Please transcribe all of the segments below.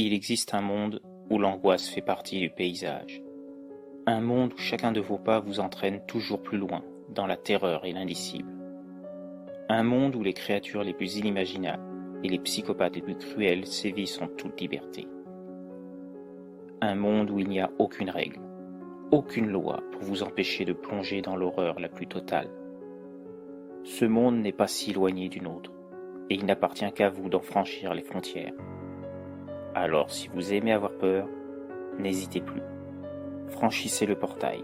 Il existe un monde où l'angoisse fait partie du paysage. Un monde où chacun de vos pas vous entraîne toujours plus loin, dans la terreur et l'indicible. Un monde où les créatures les plus inimaginables et les psychopathes les plus cruels sévissent en toute liberté. Un monde où il n'y a aucune règle, aucune loi pour vous empêcher de plonger dans l'horreur la plus totale. Ce monde n'est pas si éloigné du nôtre, et il n'appartient qu'à vous d'en franchir les frontières. Alors, si vous aimez avoir peur, n'hésitez plus. Franchissez le portail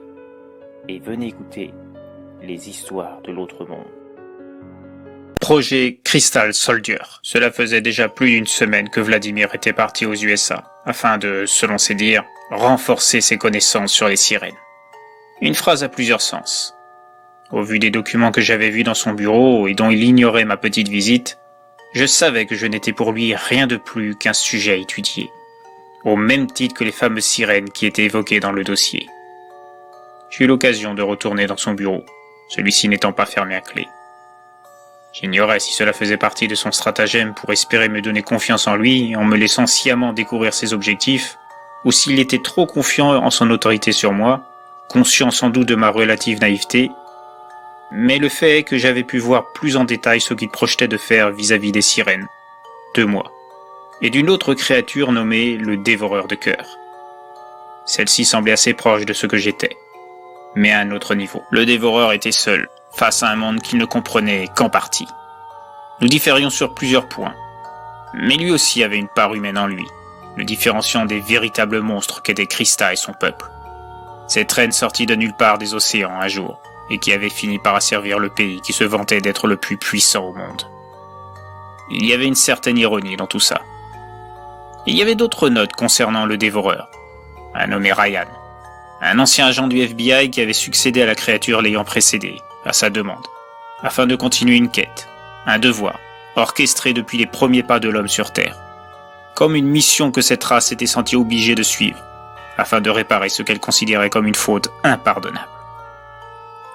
et venez écouter les histoires de l'autre monde. Projet Crystal Soldier. Cela faisait déjà plus d'une semaine que Vladimir était parti aux USA, afin de, selon ses dires, renforcer ses connaissances sur les sirènes. Une phrase à plusieurs sens. Au vu des documents que j'avais vus dans son bureau et dont il ignorait ma petite visite, je savais que je n'étais pour lui rien de plus qu'un sujet à étudier, au même titre que les fameuses sirènes qui étaient évoquées dans le dossier. J'ai eu l'occasion de retourner dans son bureau, celui-ci n'étant pas fermé à clé. J'ignorais si cela faisait partie de son stratagème pour espérer me donner confiance en lui en me laissant sciemment découvrir ses objectifs, ou s'il était trop confiant en son autorité sur moi, conscient sans doute de ma relative naïveté, mais le fait est que j'avais pu voir plus en détail ce qu'il projetait de faire vis-à-vis des sirènes, de moi, et d'une autre créature nommée le dévoreur de cœur. Celle-ci semblait assez proche de ce que j'étais, mais à un autre niveau. Le dévoreur était seul, face à un monde qu'il ne comprenait qu'en partie. Nous différions sur plusieurs points, mais lui aussi avait une part humaine en lui, le différenciant des véritables monstres qu'étaient Krista et son peuple. Cette reine sortie de nulle part des océans un jour, et qui avait fini par asservir le pays qui se vantait d'être le plus puissant au monde. Il y avait une certaine ironie dans tout ça. Il y avait d'autres notes concernant le dévoreur, un nommé Ryan, un ancien agent du FBI qui avait succédé à la créature l'ayant précédé, à sa demande, afin de continuer une quête, un devoir, orchestré depuis les premiers pas de l'homme sur Terre, comme une mission que cette race était sentie obligée de suivre, afin de réparer ce qu'elle considérait comme une faute impardonnable.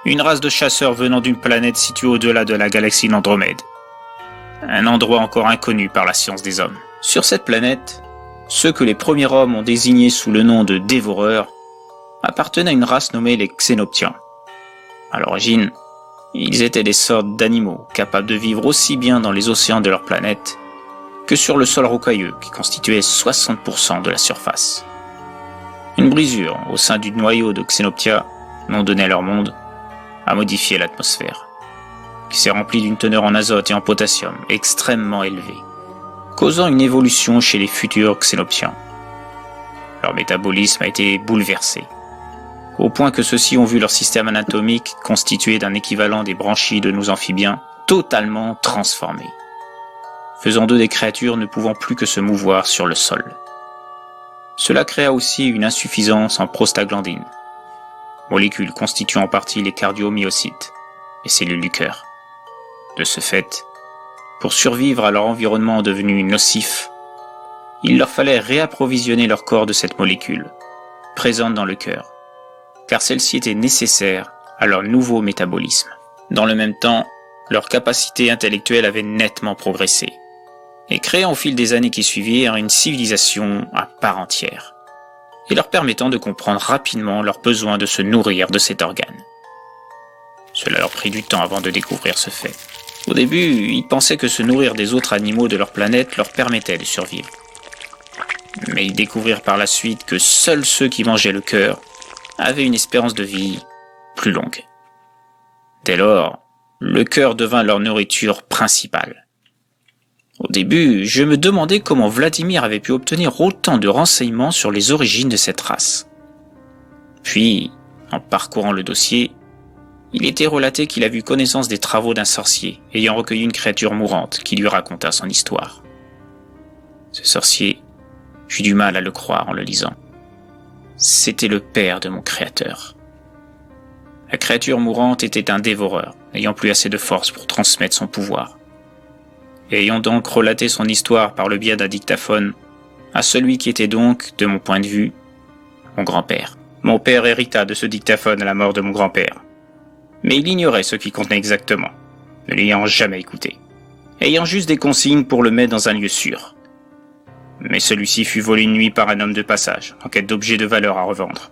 Une race de chasseurs venant d'une planète située au-delà de la galaxie d'Andromède. Un endroit encore inconnu par la science des hommes. Sur cette planète, ceux que les premiers hommes ont désignés sous le nom de dévoreurs appartenaient à une race nommée les Xénoptiens. À l'origine, ils étaient des sortes d'animaux capables de vivre aussi bien dans les océans de leur planète que sur le sol rocailleux qui constituait 60% de la surface. Une brisure au sein du noyau de Xénoptia, nom donné à leur monde, a modifié l'atmosphère, qui s'est remplie d'une teneur en azote et en potassium extrêmement élevée, causant une évolution chez les futurs Xénoptiens. Leur métabolisme a été bouleversé, au point que ceux-ci ont vu leur système anatomique constitué d'un équivalent des branchies de nos amphibiens totalement transformé, faisant d'eux des créatures ne pouvant plus que se mouvoir sur le sol. Cela créa aussi une insuffisance en prostaglandine, molécules constituant en partie les cardiomyocytes, les cellules du cœur. De ce fait, pour survivre à leur environnement devenu nocif, il leur fallait réapprovisionner leur corps de cette molécule, présente dans le cœur, car celle-ci était nécessaire à leur nouveau métabolisme. Dans le même temps, leur capacité intellectuelle avait nettement progressé, et créant au fil des années qui suivirent une civilisation à part entière, et leur permettant de comprendre rapidement leur besoin de se nourrir de cet organe. Cela leur prit du temps avant de découvrir ce fait. Au début, ils pensaient que se nourrir des autres animaux de leur planète leur permettait de survivre. Mais ils découvrirent par la suite que seuls ceux qui mangeaient le cœur avaient une espérance de vie plus longue. Dès lors, le cœur devint leur nourriture principale. Au début, je me demandais comment Vladimir avait pu obtenir autant de renseignements sur les origines de cette race. Puis, en parcourant le dossier, il était relaté qu'il a eu connaissance des travaux d'un sorcier ayant recueilli une créature mourante qui lui raconta son histoire. Ce sorcier, j'eus du mal à le croire en le lisant. C'était le père de mon créateur. La créature mourante était un dévoreur, n'ayant plus assez de force pour transmettre son pouvoir. Et ayant donc relaté son histoire par le biais d'un dictaphone à celui qui était donc, de mon point de vue, mon grand-père. Mon père hérita de ce dictaphone à la mort de mon grand-père. Mais il ignorait ce qu'il contenait exactement, ne l'ayant jamais écouté, ayant juste des consignes pour le mettre dans un lieu sûr. mais celui-ci fut volé une nuit par un homme de passage, en quête d'objets de valeur à revendre.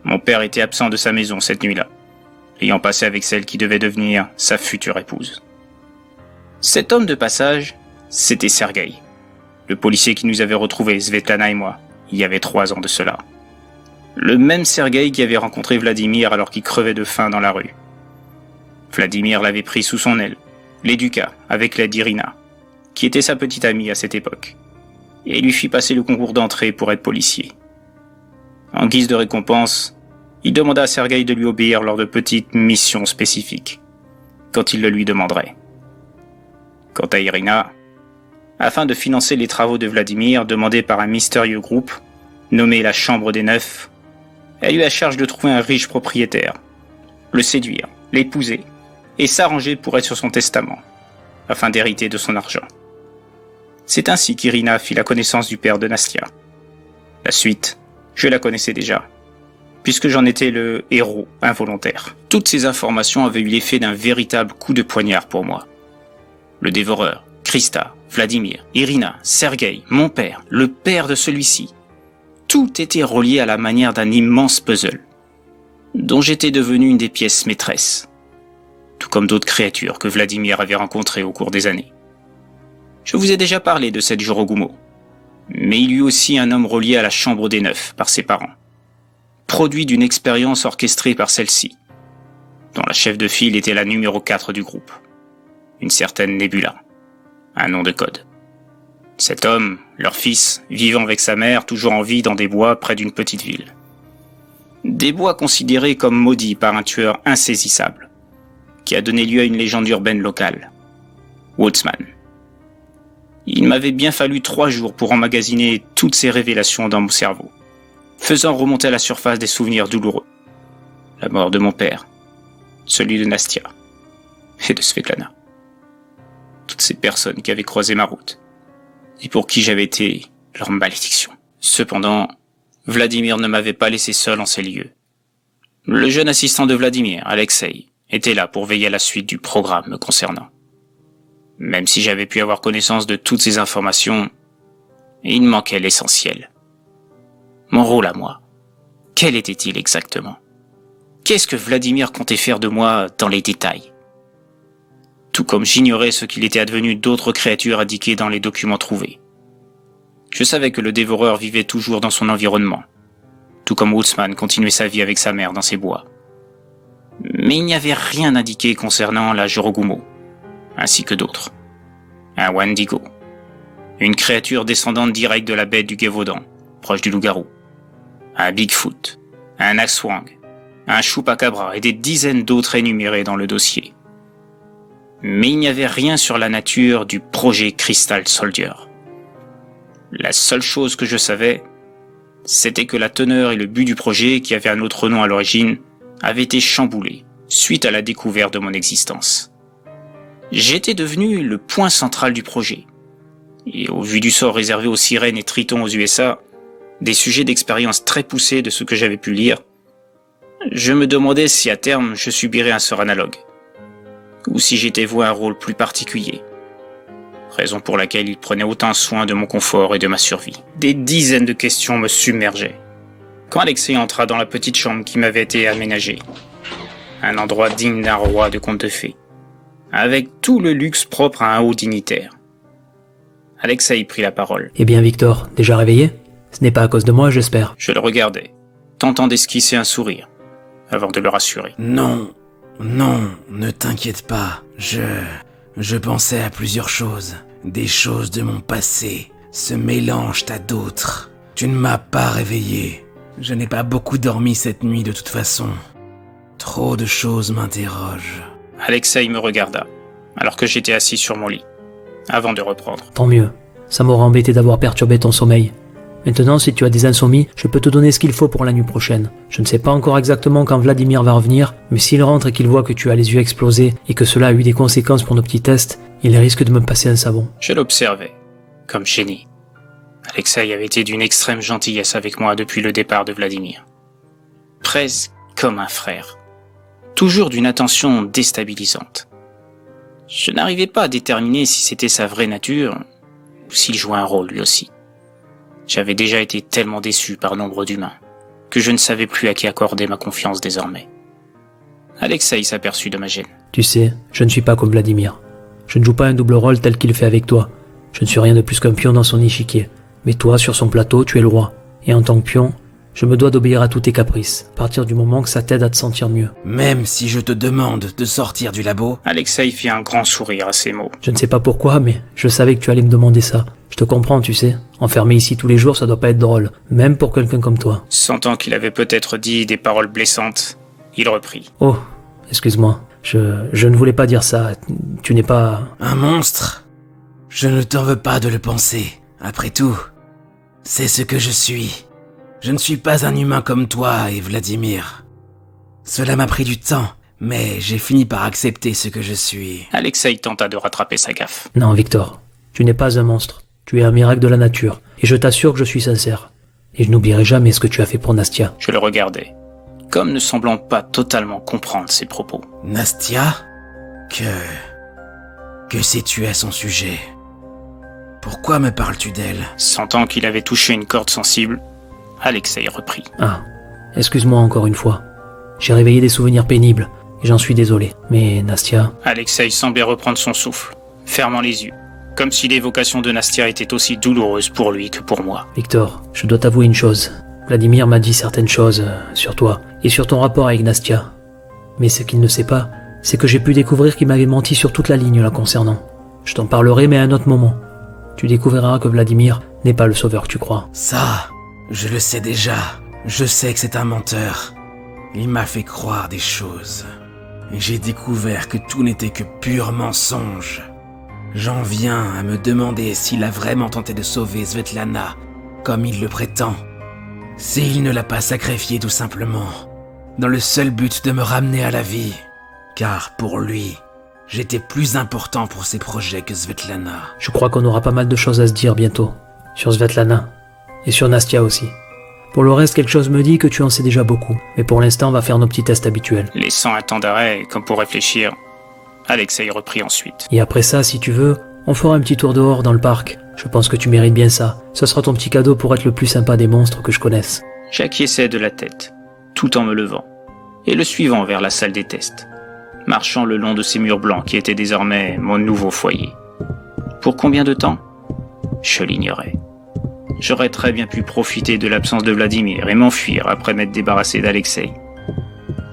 Mon père était absent de sa maison cette nuit-là, ayant passé avec celle qui devait devenir sa future épouse. Cet homme de passage, c'était Sergueï, le policier qui nous avait retrouvés, Svetlana et moi, il y avait 3 ans de cela. Le même Sergueï qui avait rencontré Vladimir alors qu'il crevait de faim dans la rue. Vladimir l'avait pris sous son aile, l'éduqua avec l'aide d'Irina, qui était sa petite amie à cette époque, et lui fit passer le concours d'entrée pour être policier. En guise de récompense, il demanda à Sergueï de lui obéir lors de petites missions spécifiques, quand il le lui demanderait. Quant à Irina, afin de financer les travaux de Vladimir demandés par un mystérieux groupe, nommé la Chambre des Neufs, elle eut à charge de trouver un riche propriétaire, le séduire, l'épouser, et s'arranger pour être sur son testament, afin d'hériter de son argent. C'est ainsi qu'Irina fit la connaissance du père de Nastia. La suite, je la connaissais déjà, puisque j'en étais le héros involontaire. Toutes ces informations avaient eu l'effet d'un véritable coup de poignard pour moi. Le dévoreur, Krista, Vladimir, Irina, Sergueï, mon père, le père de celui-ci, tout était relié à la manière d'un immense puzzle, dont j'étais devenu une des pièces maîtresses, tout comme d'autres créatures que Vladimir avait rencontrées au cours des années. Je vous ai déjà parlé de cette Jorogumo, mais il y eut aussi un homme relié à la Chambre des Neufs par ses parents, produit d'une expérience orchestrée par celle-ci, dont la chef de file était la numéro 4 du groupe, une certaine Nebula, un nom de code. Cet homme, leur fils, vivant avec sa mère, toujours en vie dans des bois près d'une petite ville. Des bois considérés comme maudits par un tueur insaisissable, qui a donné lieu à une légende urbaine locale, Woodsman. Il m'avait bien fallu 3 jours pour emmagasiner toutes ces révélations dans mon cerveau, faisant remonter à la surface des souvenirs douloureux. La mort de mon père, celui de Nastia et de Svetlana. Toutes ces personnes qui avaient croisé ma route, et pour qui j'avais été leur malédiction. Cependant, Vladimir ne m'avait pas laissé seul en ces lieux. Le jeune assistant de Vladimir, Alexei, était là pour veiller à la suite du programme me concernant. Même si j'avais pu avoir connaissance de toutes ces informations, il me manquait l'essentiel. Mon rôle à moi, quel était-il exactement? Qu'est-ce que Vladimir comptait faire de moi dans les détails? Tout comme j'ignorais ce qu'il était advenu d'autres créatures indiquées dans les documents trouvés. Je savais que le dévoreur vivait toujours dans son environnement, tout comme Woodsman continuait sa vie avec sa mère dans ses bois. Mais il n'y avait rien indiqué concernant la Jorogumo, ainsi que d'autres. Un Wendigo, une créature descendante directe de la bête du Gévaudan, proche du loup-garou. Un Bigfoot, un Aswang, un Chupacabra et des dizaines d'autres énumérés dans le dossier. Mais il n'y avait rien sur la nature du projet Crystal Soldier. La seule chose que je savais, c'était que la teneur et le but du projet, qui avait un autre nom à l'origine, avaient été chamboulés suite à la découverte de mon existence. J'étais devenu le point central du projet, et au vu du sort réservé aux sirènes et tritons aux USA, des sujets d'expérience très poussés de ce que j'avais pu lire, je me demandais si à terme je subirais un sort analogue, ou si j'étais voué à un rôle plus particulier, raison pour laquelle il prenait autant soin de mon confort et de ma survie. Des dizaines de questions me submergeaient, quand Alexei entra dans la petite chambre qui m'avait été aménagée, un endroit digne d'un roi de conte de fées, avec tout le luxe propre à un haut dignitaire. Alexei prit la parole. Eh bien Victor, déjà réveillé? Ce n'est pas à cause de moi, j'espère. Je le regardais, tentant d'esquisser un sourire, avant de le rassurer. Non, ne t'inquiète pas. Je pensais à plusieurs choses. Des choses de mon passé se mélangent à d'autres. Tu ne m'as pas réveillé. Je n'ai pas beaucoup dormi cette nuit de toute façon. Trop de choses m'interrogent. Alexei me regarda, alors que j'étais assis sur mon lit, avant de reprendre. Tant mieux. Ça m'aura embêté d'avoir perturbé ton sommeil. Maintenant, si tu as des insomnies, je peux te donner ce qu'il faut pour la nuit prochaine. Je ne sais pas encore exactement quand Vladimir va revenir, mais s'il rentre et qu'il voit que tu as les yeux explosés et que cela a eu des conséquences pour nos petits tests, il risque de me passer un savon. Je l'observais, comme génie. Alexei avait été d'une extrême gentillesse avec moi depuis le départ de Vladimir. Presque comme un frère. Toujours d'une attention déstabilisante. Je n'arrivais pas à déterminer si c'était sa vraie nature ou s'il jouait un rôle lui aussi. J'avais déjà été tellement déçu par nombre d'humains que je ne savais plus à qui accorder ma confiance désormais. Alexei s'aperçut de ma gêne. Tu sais, je ne suis pas comme Vladimir. Je ne joue pas un double rôle tel qu'il le fait avec toi. Je ne suis rien de plus qu'un pion dans son échiquier. Mais toi, sur son plateau, tu es le roi. Et en tant que pion, je me dois d'obéir à tous tes caprices, à partir du moment que ça t'aide à te sentir mieux. Même si je te demande de sortir du labo? Alexei fit un grand sourire à ces mots. Je ne sais pas pourquoi, mais je savais que tu allais me demander ça. Je te comprends, tu sais. Enfermé ici tous les jours, ça doit pas être drôle. Même pour quelqu'un comme toi. Sentant qu'il avait peut-être dit des paroles blessantes, il reprit. Oh, excuse-moi. Je ne voulais pas dire ça. Tu n'es pas... Un monstre? Je ne t'en veux pas de le penser. Après tout, c'est ce que je suis. Je ne suis pas un humain comme toi et Vladimir. Cela m'a pris du temps, mais j'ai fini par accepter ce que je suis. Alexei tenta de rattraper sa gaffe. Non, Victor. Tu n'es pas un monstre. Tu es un miracle de la nature. Et je t'assure que je suis sincère. Et je n'oublierai jamais ce que tu as fait pour Nastia. Je le regardais, comme ne semblant pas totalement comprendre ses propos. Nastia? Que sais-tu à son sujet? Pourquoi me parles-tu d'elle? Sentant qu'il avait touché une corde sensible, Alexei reprit. Ah, excuse-moi encore une fois. J'ai réveillé des souvenirs pénibles, et j'en suis désolé. Mais Nastia... Alexei semblait reprendre son souffle, fermant les yeux, comme si l'évocation de Nastia était aussi douloureuse pour lui que pour moi. Victor, je dois t'avouer une chose. Vladimir m'a dit certaines choses sur toi, et sur ton rapport avec Nastia. Mais ce qu'il ne sait pas, c'est que j'ai pu découvrir qu'il m'avait menti sur toute la ligne la concernant. Je t'en parlerai, mais à un autre moment. Tu découvriras que Vladimir n'est pas le sauveur que tu crois. Ça, je le sais déjà. Je sais que c'est un menteur. Il m'a fait croire des choses. Et j'ai découvert que tout n'était que pur mensonge. J'en viens à me demander s'il a vraiment tenté de sauver Svetlana, comme il le prétend. S'il ne l'a pas sacrifiée tout simplement, dans le seul but de me ramener à la vie. Car pour lui, j'étais plus important pour ses projets que Svetlana. Je crois qu'on aura pas mal de choses à se dire bientôt. Sur Svetlana. Et sur Nastia aussi. Pour le reste, quelque chose me dit que tu en sais déjà beaucoup. Mais pour l'instant, on va faire nos petits tests habituels. Laissant un temps d'arrêt, comme pour réfléchir, Alexei reprit ensuite. Et après ça, si tu veux, on fera un petit tour dehors dans le parc. Je pense que tu mérites bien ça. Ce sera ton petit cadeau pour être le plus sympa des monstres que je connaisse. J'acquiesçais de la tête, tout en me levant, et le suivant vers la salle des tests, marchant le long de ces murs blancs qui étaient désormais mon nouveau foyer. Pour combien de temps? Je l'ignorais. J'aurais très bien pu profiter de l'absence de Vladimir et m'enfuir après m'être débarrassé d'Alexei.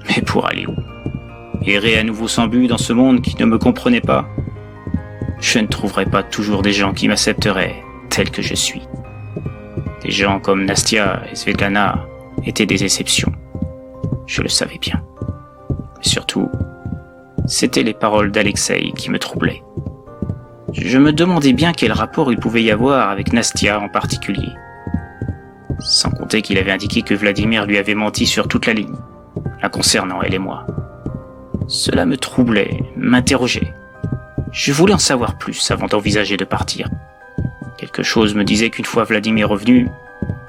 Mais pour aller où? Errer à nouveau sans but dans ce monde qui ne me comprenait pas? Je ne trouverais pas toujours des gens qui m'accepteraient tel que je suis. Des gens comme Nastia et Svetlana étaient des exceptions. Je le savais bien. Mais surtout, c'étaient les paroles d'Alexei qui me troublaient. Je me demandais bien quel rapport il pouvait y avoir avec Nastia en particulier. Sans compter qu'il avait indiqué que Vladimir lui avait menti sur toute la ligne, la concernant elle et moi. Cela me troublait, m'interrogeait. Je voulais en savoir plus avant d'envisager de partir. Quelque chose me disait qu'une fois Vladimir revenu,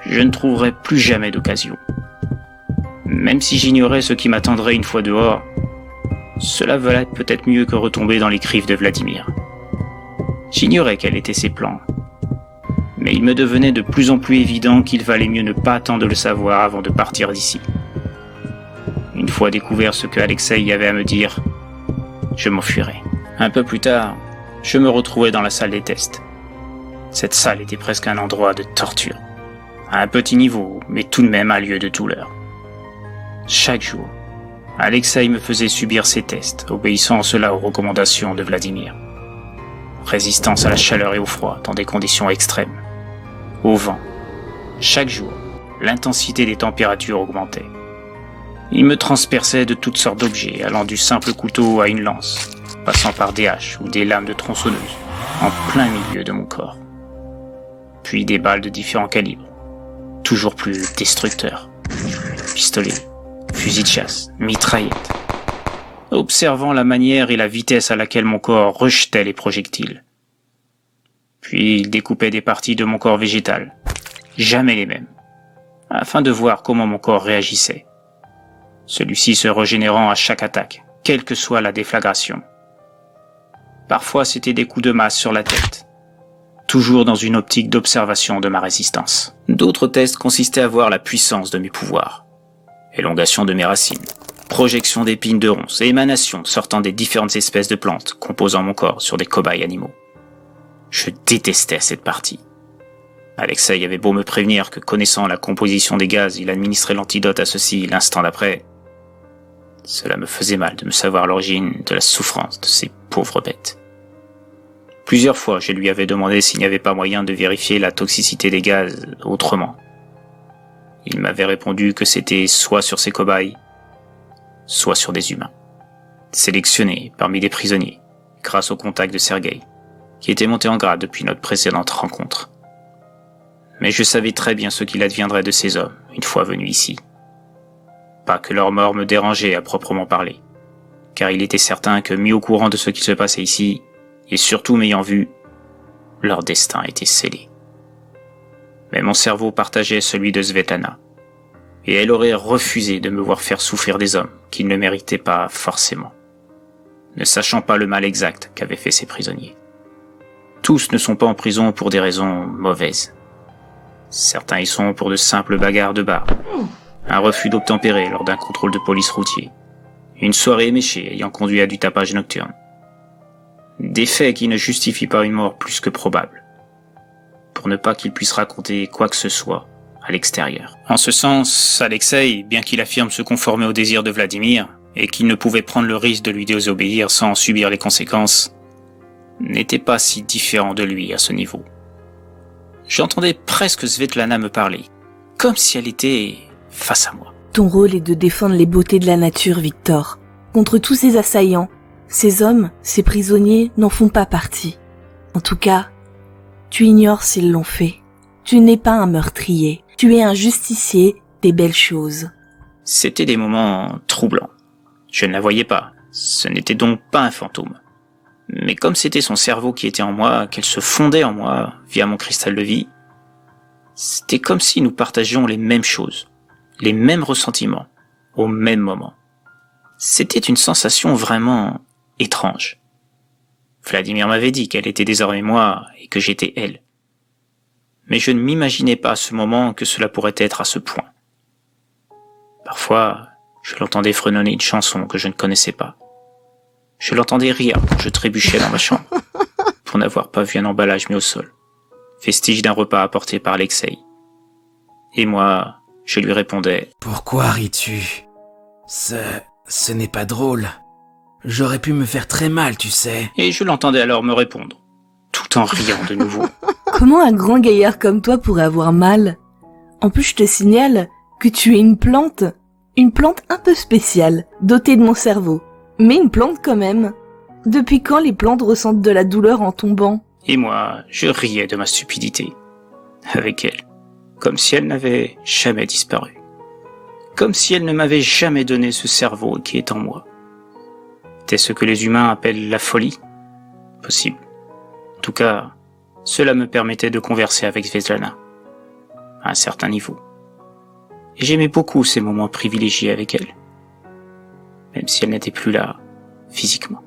je ne trouverais plus jamais d'occasion. Même si j'ignorais ce qui m'attendrait une fois dehors, cela valait peut-être mieux que retomber dans les griffes de Vladimir. J'ignorais quels étaient ses plans, mais il me devenait de plus en plus évident qu'il valait mieux ne pas attendre de le savoir avant de partir d'ici. Une fois découvert ce que Alexei avait à me dire, je m'enfuirais. Un peu plus tard, je me retrouvais dans la salle des tests. Cette salle était presque un endroit de torture. À un petit niveau, mais tout de même un lieu de douleur. Chaque jour, Alexei me faisait subir ses tests, obéissant en cela aux recommandations de Vladimir. Résistance à la chaleur et au froid dans des conditions extrêmes. Au vent. Chaque jour, l'intensité des températures augmentait. Il me transperçait de toutes sortes d'objets, allant du simple couteau à une lance, passant par des haches ou des lames de tronçonneuse, en plein milieu de mon corps. Puis des balles de différents calibres, toujours plus destructeurs. Pistolets, fusils de chasse, mitraillettes. Observant la manière et la vitesse à laquelle mon corps rejetait les projectiles. Puis il découpait des parties de mon corps végétal, jamais les mêmes, afin de voir comment mon corps réagissait. Celui-ci se régénérant à chaque attaque, quelle que soit la déflagration. Parfois c'était des coups de masse sur la tête, toujours dans une optique d'observation de ma résistance. D'autres tests consistaient à voir la puissance de mes pouvoirs. Élongation de mes racines, projection d'épines de ronces et émanations sortant des différentes espèces de plantes composant mon corps sur des cobayes animaux. Je détestais cette partie. Alexei avait beau me prévenir que connaissant la composition des gaz, il administrait l'antidote à ceux-ci l'instant d'après. Cela me faisait mal de me savoir l'origine de la souffrance de ces pauvres bêtes. Plusieurs fois, je lui avais demandé s'il n'y avait pas moyen de vérifier la toxicité des gaz autrement. Il m'avait répondu que c'était soit sur ses cobayes, soit sur des humains, sélectionnés parmi des prisonniers, grâce au contact de Sergueï, qui était monté en grade depuis notre précédente rencontre. Mais je savais très bien ce qu'il adviendrait de ces hommes, une fois venus ici. Pas que leur mort me dérangeait à proprement parler, car il était certain que, mis au courant de ce qui se passait ici, et surtout m'ayant vu, leur destin était scellé. Mais mon cerveau partageait celui de Svetlana, et elle aurait refusé de me voir faire souffrir des hommes qui ne le méritaient pas forcément, ne sachant pas le mal exact qu'avaient fait ces prisonniers. Tous ne sont pas en prison pour des raisons mauvaises. Certains y sont pour de simples bagarres de bar, un refus d'obtempérer lors d'un contrôle de police routier, une soirée éméchée ayant conduit à du tapage nocturne. Des faits qui ne justifient pas une mort plus que probable, pour ne pas qu'il puisse raconter quoi que ce soit à l'extérieur. En ce sens, Alexei, bien qu'il affirme se conformer au désir de Vladimir, et qu'il ne pouvait prendre le risque de lui désobéir sans en subir les conséquences, n'était pas si différent de lui à ce niveau. J'entendais presque Svetlana me parler, comme si elle était face à moi. Ton rôle est de défendre les beautés de la nature, Victor. Contre tous ces assaillants, ces hommes, ces prisonniers n'en font pas partie. En tout cas, tu ignores s'ils l'ont fait. Tu n'es pas un meurtrier, tu es un justicier des belles choses. C'étaient des moments troublants. Je ne la voyais pas, ce n'était donc pas un fantôme. Mais comme c'était son cerveau qui était en moi, qu'elle se fondait en moi via mon cristal de vie, c'était comme si nous partagions les mêmes choses, les mêmes ressentiments, au même moment. C'était une sensation vraiment étrange. Vladimir m'avait dit qu'elle était désormais moi et que j'étais elle. Mais je ne m'imaginais pas à ce moment que cela pourrait être à ce point. Parfois, je l'entendais fredonner une chanson que je ne connaissais pas. Je l'entendais rire quand je trébuchais dans ma chambre, pour n'avoir pas vu un emballage mis au sol, vestige d'un repas apporté par Alexei. Et moi, je lui répondais « Pourquoi ris-tu ? Ce n'est pas drôle. J'aurais pu me faire très mal, tu sais. » Et je l'entendais alors me répondre, tout en riant de nouveau. Comment un grand gaillard comme toi pourrait avoir mal ? En plus, je te signale que tu es une plante un peu spéciale, dotée de mon cerveau. Mais une plante quand même. Depuis quand les plantes ressentent de la douleur en tombant ? Et moi, je riais de ma stupidité, avec elle, comme si elle n'avait jamais disparu. Comme si elle ne m'avait jamais donné ce cerveau qui est en moi. C'était ce que les humains appellent la folie. Possible. En tout cas, cela me permettait de converser avec Svetlana, à un certain niveau. Et j'aimais beaucoup ces moments privilégiés avec elle, même si elle n'était plus là, physiquement.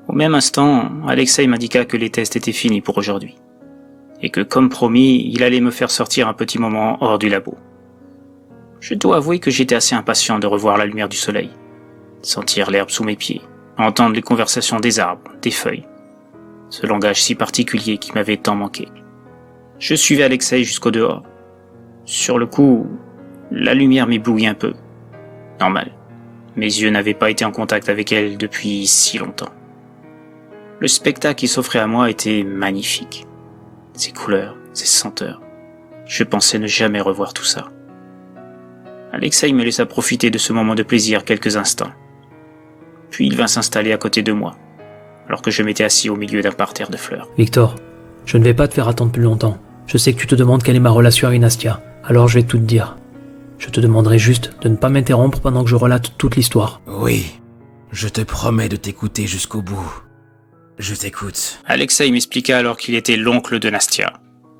Au même instant, Alexei m'indiqua que les tests étaient finis pour aujourd'hui, et que, comme promis, il allait me faire sortir un petit moment hors du labo. Je dois avouer que j'étais assez impatient de revoir la lumière du soleil, sentir l'herbe sous mes pieds, entendre les conversations des arbres, des feuilles, ce langage si particulier qui m'avait tant manqué. Je suivais Alexei jusqu'au dehors. Sur le coup, la lumière m'éblouit un peu. Normal. Mes yeux n'avaient pas été en contact avec elle depuis si longtemps. Le spectacle qui s'offrait à moi était magnifique. Ses couleurs, ses senteurs. Je pensais ne jamais revoir tout ça. Alexei me laissa profiter de ce moment de plaisir quelques instants. Puis il vint s'installer à côté de moi, alors que je m'étais assis au milieu d'un parterre de fleurs. Victor, je ne vais pas te faire attendre plus longtemps. Je sais que tu te demandes quelle est ma relation avec Nastia, alors je vais tout te dire. Je te demanderai juste de ne pas m'interrompre pendant que je relate toute l'histoire. Oui, je te promets de t'écouter jusqu'au bout. Je t'écoute. Alexei m'expliqua alors qu'il était l'oncle de Nastia,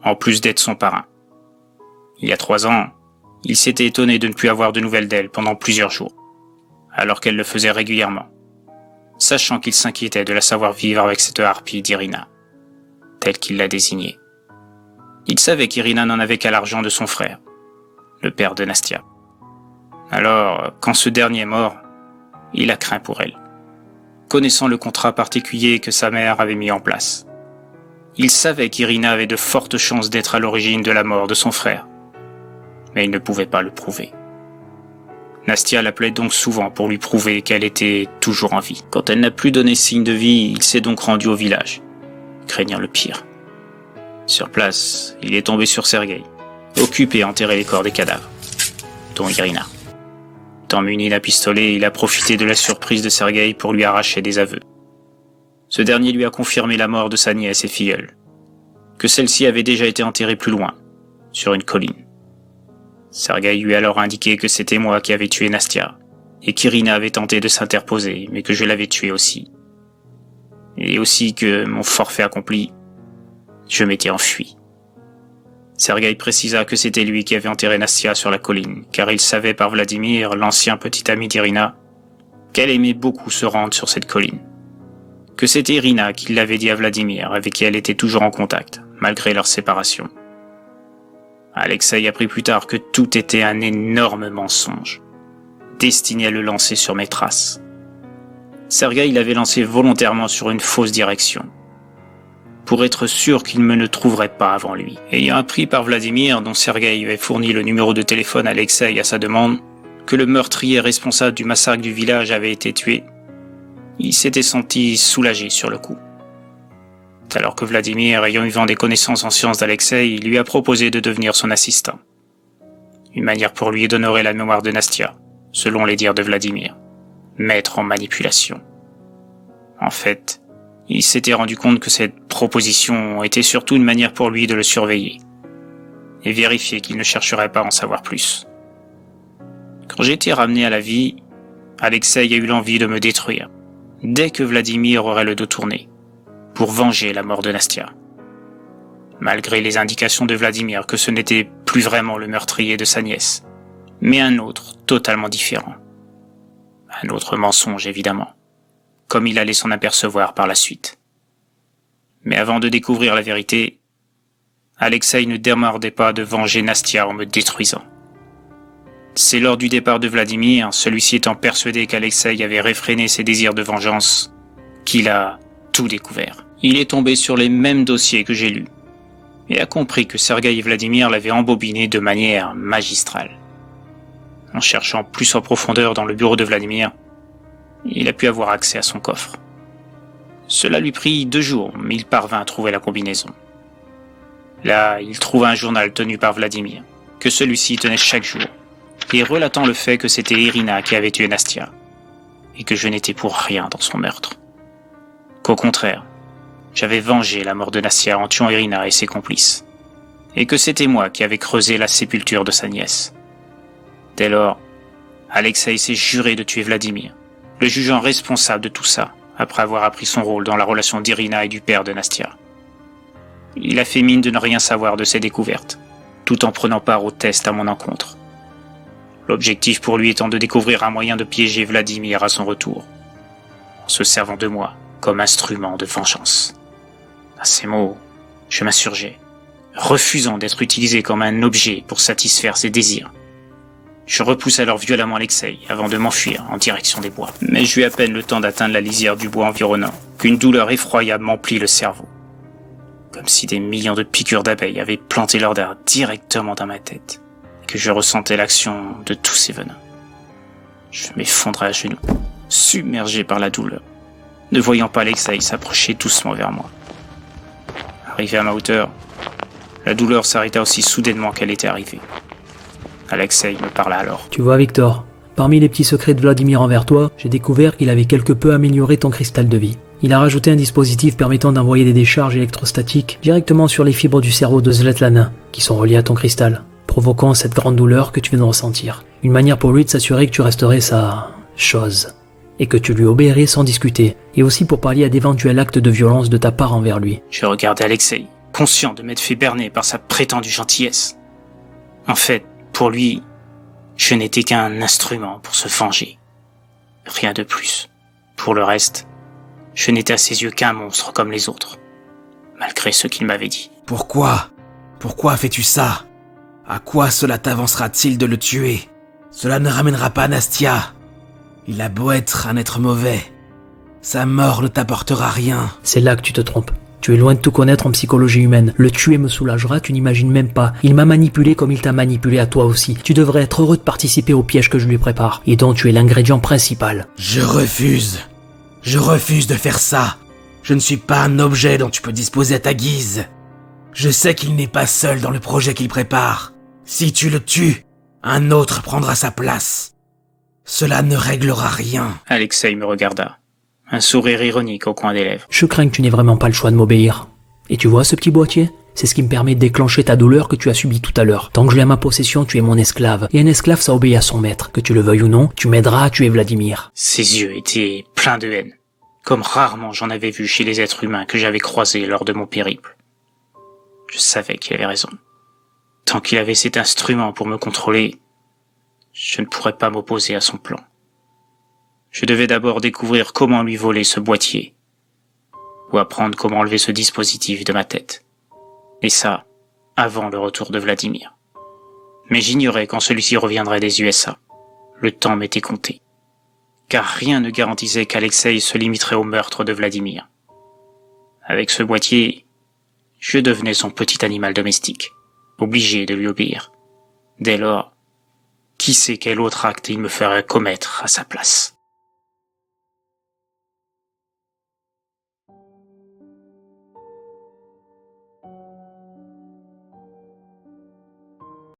en plus d'être son parrain. Il y a 3 ans, il s'était étonné de ne plus avoir de nouvelles d'elle pendant plusieurs jours, alors qu'elle le faisait régulièrement, sachant qu'il s'inquiétait de la savoir vivre avec cette harpie d'Irina. tel qu'il l'a désigné. Il savait qu'Irina n'en avait qu'à l'argent de son frère, le père de Nastia. Alors, quand ce dernier est mort, il a craint pour elle, connaissant le contrat particulier que sa mère avait mis en place. Il savait qu'Irina avait de fortes chances d'être à l'origine de la mort de son frère, mais il ne pouvait pas le prouver. Nastia l'appelait donc souvent pour lui prouver qu'elle était toujours en vie. Quand elle n'a plus donné signe de vie, il s'est donc rendu au village, craignant le pire. Sur place, il est tombé sur Sergueï, occupé à enterrer les corps des cadavres, dont Irina. Étant muni d'un pistolet, il a profité de la surprise de Sergueï pour lui arracher des aveux. Ce dernier lui a confirmé la mort de sa nièce et filleule, que celle-ci avait déjà été enterrée plus loin, sur une colline. Sergueï lui a alors indiqué que c'était moi qui avais tué Nastia, et qu'Irina avait tenté de s'interposer, mais que je l'avais tuée aussi. Et aussi que, mon forfait accompli, je m'étais enfui. Sergueï précisa que c'était lui qui avait enterré Nastia sur la colline, car il savait par Vladimir, l'ancien petit ami d'Irina, qu'elle aimait beaucoup se rendre sur cette colline. Que c'était Irina qui l'avait dit à Vladimir, avec qui elle était toujours en contact, malgré leur séparation. Alexei apprit plus tard que tout était un énorme mensonge, destiné à le lancer sur mes traces. Sergueï l'avait lancé volontairement sur une fausse direction, pour être sûr qu'il me ne trouverait pas avant lui. Ayant appris par Vladimir, dont Sergueï avait fourni le numéro de téléphone à Alexei à sa demande, que le meurtrier responsable du massacre du village avait été tué, il s'était senti soulagé sur le coup. Alors que Vladimir, ayant eu vent des connaissances en sciences d'Alexei, lui a proposé de devenir son assistant. Une manière pour lui d'honorer la mémoire de Nastia, selon les dires de Vladimir, maître en manipulation. En fait, il s'était rendu compte que cette proposition était surtout une manière pour lui de le surveiller et vérifier qu'il ne chercherait pas à en savoir plus. Quand j'ai été ramené à la vie, Alexei a eu l'envie de me détruire, dès que Vladimir aurait le dos tourné, pour venger la mort de Nastia. Malgré les indications de Vladimir que ce n'était plus vraiment le meurtrier de sa nièce, mais un autre totalement différent. Un autre mensonge, évidemment, comme il allait s'en apercevoir par la suite. Mais avant de découvrir la vérité, Alexei ne démordait pas de venger Nastia en me détruisant. C'est lors du départ de Vladimir, celui-ci étant persuadé qu'Alexei avait réfréné ses désirs de vengeance, qu'il a tout découvert. Il est tombé sur les mêmes dossiers que j'ai lus, et a compris que Sergueï et Vladimir l'avaient embobiné de manière magistrale. En cherchant plus en profondeur dans le bureau de Vladimir, il a pu avoir accès à son coffre. Cela lui prit 2 jours, mais il parvint à trouver la combinaison. Là, il trouva un journal tenu par Vladimir, que celui-ci tenait chaque jour, et relatant le fait que c'était Irina qui avait tué Nastia, et que je n'étais pour rien dans son meurtre. Qu'au contraire, j'avais vengé la mort de Nastia en tuant Irina et ses complices, et que c'était moi qui avais creusé la sépulture de sa nièce. Dès lors, Alexei s'est juré de tuer Vladimir, le jugeant responsable de tout ça, après avoir appris son rôle dans la relation d'Irina et du père de Nastia. Il a fait mine de ne rien savoir de ses découvertes, tout en prenant part aux tests à mon encontre. L'objectif pour lui étant de découvrir un moyen de piéger Vladimir à son retour, en se servant de moi comme instrument de vengeance. À ces mots, je m'insurgeais, refusant d'être utilisé comme un objet pour satisfaire ses désirs. Je repousse alors violemment Alexei avant de m'enfuir en direction des bois. Mais j'eus à peine le temps d'atteindre la lisière du bois environnant qu'une douleur effroyable m'emplit le cerveau. Comme si des millions de piqûres d'abeilles avaient planté leur dard directement dans ma tête et que je ressentais l'action de tous ces venins. Je m'effondrais à genoux, submergé par la douleur, ne voyant pas Alexei s'approcher doucement vers moi. Arrivé à ma hauteur, la douleur s'arrêta aussi soudainement qu'elle était arrivée. Alexei me parla alors. Tu vois, Victor, parmi les petits secrets de Vladimir envers toi, j'ai découvert qu'il avait quelque peu amélioré ton cristal de vie. Il a rajouté un dispositif permettant d'envoyer des décharges électrostatiques directement sur les fibres du cerveau de Svetlana, qui sont reliées à ton cristal, provoquant cette grande douleur que tu viens de ressentir. Une manière pour lui de s'assurer que tu resterais sa chose, et que tu lui obéirais sans discuter, et aussi pour pallier à d'éventuels actes de violence de ta part envers lui. Je regardais Alexei, conscient de m'être fait berner par sa prétendue gentillesse. En fait, pour lui, je n'étais qu'un instrument pour se venger. Rien de plus. Pour le reste, je n'étais à ses yeux qu'un monstre comme les autres. malgré ce qu'il m'avait dit. Pourquoi? Pourquoi fais-tu ça? À quoi cela t'avancera-t-il de le tuer? Cela ne ramènera pas Nastia. Il a beau être un être mauvais, sa mort ne t'apportera rien. C'est là que tu te trompes. Tu es loin de tout connaître en psychologie humaine. Le tuer me soulagera, tu n'imagines même pas. Il m'a manipulé comme il t'a manipulé à toi aussi. Tu devrais être heureux de participer au piège que je lui prépare, et dont tu es l'ingrédient principal. Je refuse. Je refuse de faire ça. Je ne suis pas un objet dont tu peux disposer à ta guise. Je sais qu'il n'est pas seul dans le projet qu'il prépare. Si tu le tues, un autre prendra sa place. Cela ne réglera rien. Alexei me regarda, un sourire ironique au coin des lèvres. Je crains que tu n'aies vraiment pas le choix de m'obéir. Et tu vois ce petit boîtier? C'est ce qui me permet de déclencher ta douleur que tu as subie tout à l'heure. Tant que je l'ai à ma possession, tu es mon esclave. Et un esclave, ça obéit à son maître. Que tu le veuilles ou non, tu m'aideras à tuer Vladimir. Ses yeux étaient pleins de haine, comme rarement j'en avais vu chez les êtres humains que j'avais croisés lors de mon périple. Je savais qu'il avait raison. Tant qu'il avait cet instrument pour me contrôler, je ne pourrais pas m'opposer à son plan. Je devais d'abord découvrir comment lui voler ce boîtier, ou apprendre comment enlever ce dispositif de ma tête. Et ça, avant le retour de Vladimir. Mais j'ignorais quand celui-ci reviendrait des USA. Le temps m'était compté. Car rien ne garantissait qu'Alexei se limiterait au meurtre de Vladimir. Avec ce boîtier, je devenais son petit animal domestique, obligé de lui obéir. Dès lors, qui sait quel autre acte il me ferait commettre à sa place?